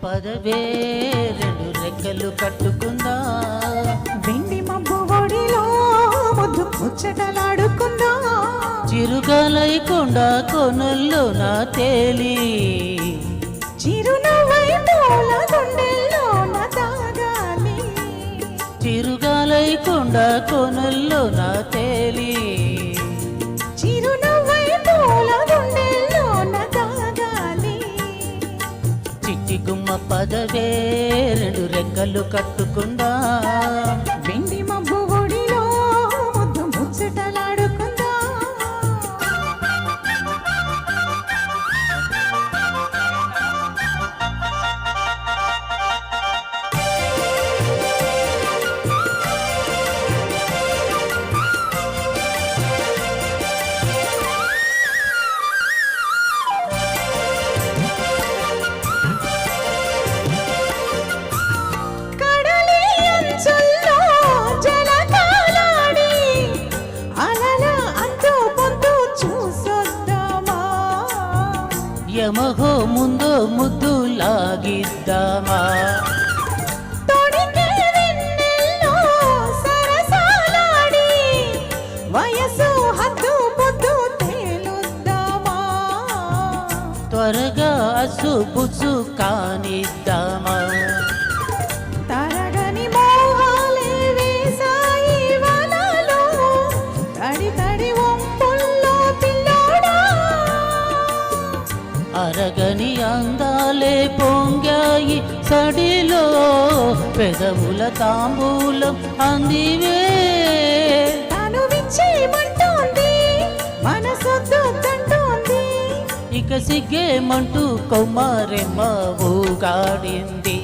పదవే రెండు రెక్కలు కట్టుకుందా వెండి మబ్బు ఒడిలో ముద్దు ముచ్చటలాడుకుందా చిరుగాలైకొండ కొనల్లో నా తేలి చిరునవ్వై పూల గుండెల్లో నా తాగాలి చిరుగాలైకొండ కొనల్లో నా తేలి చిరునవ్వై పూల గుండెల్లో నా తాగాలి చిట్టి గుమ్మ పదవే రెండు రెక్కలు కట్టుకుందా వెండి మబ్బు ఒడిలో ముద్దు ముచ్చటలాడుకుందా యమహో ముందో ముద్దు లాగిద్దామా వయసు హద్దు పొద్దు తేలుద్దామా త్వరగా అసుపుసు కానిద్దామా తరగని మోహాలే వేసాయి వనాలో తడి తడి వంపుల్లో పిల్లోడా అరగని అందాలే పొంగాయి సడిలో పెదవుల తాంబూలం అందివే తను విచ్చేయమంటోంది మనసొద్దు తంటోంది ఇక సిగ్గేమంటూ కొమ్మరెమ్మ ఊగాడింది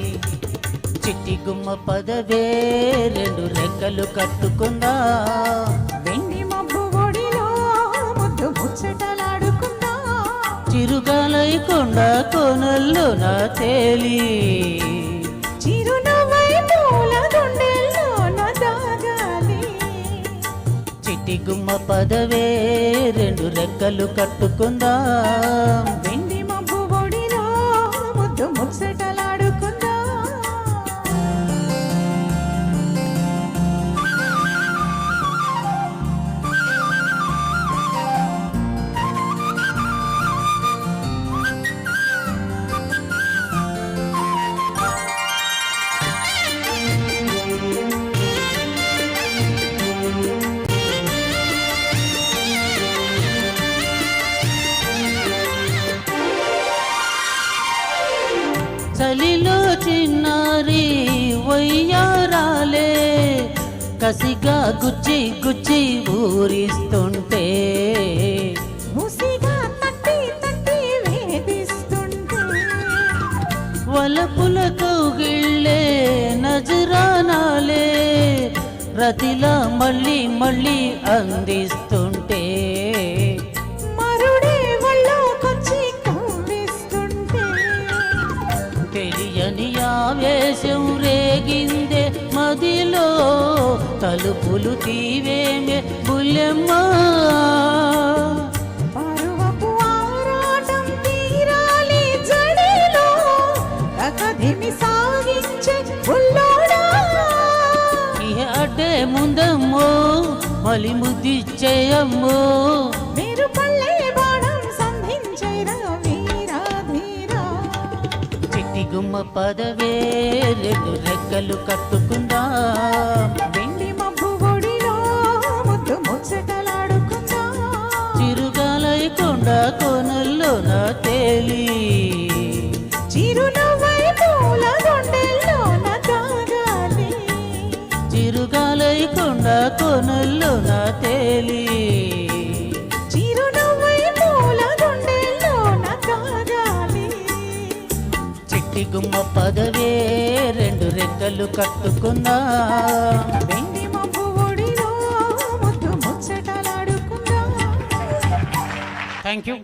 చిట్టి గుమ్మ పదవే రెండు రెక్కలు కట్టుకుందా వెండి మబ్బు ఒడిలో ముద్దు ముచ్చటలాడుకుందా చిరుగాలైకొండ కొనల్లో నా తేలి చిరునవ్వై పూల గుండెల్లో నా దాగాలి చిట్టి గుమ్మ పదవే రెండు రెక్కలు కట్టుకుందా వెండి మబ్బు ఒడిలో ముద్దు ముచ్చటలాడుకుందా చలిలో చిన్నారి వయ్యారాలే కసిగా గుచ్చి గుచ్చి ఊరిస్తుంటే ముసిగా తట్టి తట్టి వేధిస్తుంటే వలపులతో గిళ్ళే నజరానాలే రతిలా మళ్ళీ మళ్ళీ అందిస్తుంటే మరుడే ఒళ్ళోకొచ్చి కవ్విస్తుంటే తెలియని ఆవేశం రేగిందే మదిలో తలుపులు తీవేమే బుల్లెమ్మ పరువపు ఆరాటం తీరాలి జడిలో కకదిమి సాగించే బుల్లోడా ఇహ అడ్డే ముందమ్మో మలి ముద్దిచ్చేయమ్మో మీరు పల్లె బాణం సంధించేరా వీరా ధీరా చిట్టి గుమ్మ పదవే రెండు రెక్కలు కట్టుకుందా వెండి మబ్బు ఒడిలో ముద్దు ముచ్చటలాడుకుందా చిరుగాలైకొండ కొనల్లో నా తేలి చిరునవ్వై పూల గుండెల్లో నా తాగాలి చిరుగాలైకొండ కొనల్లో నా తేలి చిరునవ్వై పూల గుండెల్లో నా తాగాలి చిట్టి గుమ్మ పదవే రెండు రెక్కలు కట్టుకుందా వెండి మబ్బు ఒడిలో ముద్దు ముచ్చటలాడుకుందా థ్యాంక్ యూ.